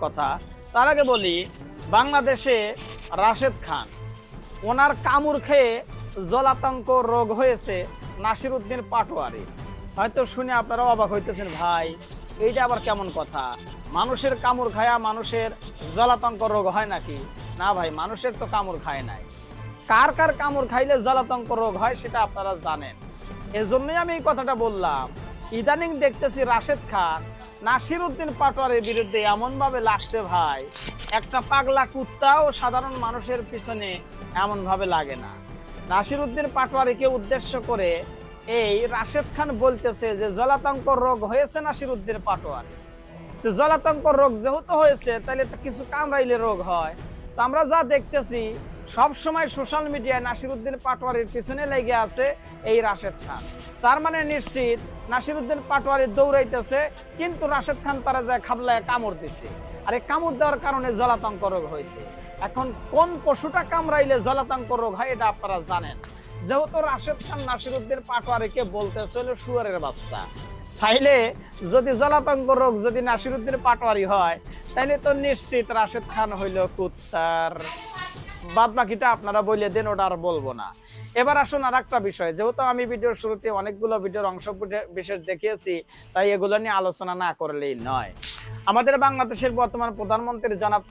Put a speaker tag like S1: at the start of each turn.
S1: কথা। তার আগে বলি, বাংলাদেশে রাশেদ খান ওনার কামড় খেয়ে জলাতঙ্ক রোগ হয়েছে নাসিরউদ্দিন পাটোয়ারি। হয়তো শুনে আপনারা অবাক হইতেছেন, ভাই এইটা আবার কেমন কথা? মানুষের কামড় খায়া মানুষের জলাতঙ্ক রোগ হয় নাকি? না ভাই, মানুষের তো কামড় খায় নাই। কার কার কামড় খাইলে জলাতঙ্ক রোগ হয় সেটা আপনারা জানেন। এজন্যই আমি এই কথাটা বললাম। ইদানিং দেখতেছি রাশেদ খান নাসিরউদ্দিন পাটোয়ারির বিরুদ্ধে এমন ভাবে লাগছে ভাই, একটা পাগলা কুত্তাও সাধারণ মানুষের পিছনে এমন ভাবে লাগে না। নাসিরউদ্দিন পাটোয়ারিকে উদ্দেশ্য করে এই রাশেদ খান বলতেছে যে জলাতঙ্ক রোগ হয়েছে নাসিরউদ্দিন পাটোয়ারি। তো জলাতঙ্ক রোগ যেহেতু হয়েছে তাহলে তো কিছু কামড়াইলে রোগ হয়। তো আমরা যা দেখতেছি, সব সময় সোশ্যাল মিডিয়ায় নাসিরউদ্দিন পাটোয়ারির পিছনে লেগে আছে এই রাশেদ খান। তার মানে নিশ্চিত নাসিরউদ্দিন পাটোয়ারি দৌড়াইতেছে, কিন্তু রাশেদ খান তারা যায় খাবলায় কামড় দিছে। আর এই কামড় দেওয়ার কারণে জলাতঙ্ক রোগ হয়েছে। এখন কোন পশুটা কামড়াইলে জলাতঙ্ক রোগ হয় এটা আপনারা জানেন। যেহেতু রাশেদ খান নাসিরউদ্দিন পাটোয়ারিকে বলতেছে হলো শুয়ারের বাচ্চা, তাইলে যদি জলাতঙ্ক রোগ যদি নাসিরউদ্দিন পাটোয়ারি হয়, তাইলে তো নিশ্চিত রাশেদ খান হইল কুত্তার। বাদ বাকিটা আপনারা বলে দেন, ওটা আর বলবো না। এবার আসুন আর একটা বিষয়, যেহেতু আমি ভিডিওর শুরুতে অনেকগুলো ভিডিওর অংশ বিশেষ দেখিয়েছি, তাই এগুলো নিয়ে আলোচনা না করলেই নয়। আমাদের বাংলাদেশের বর্তমান প্রধানমন্ত্রী জনাব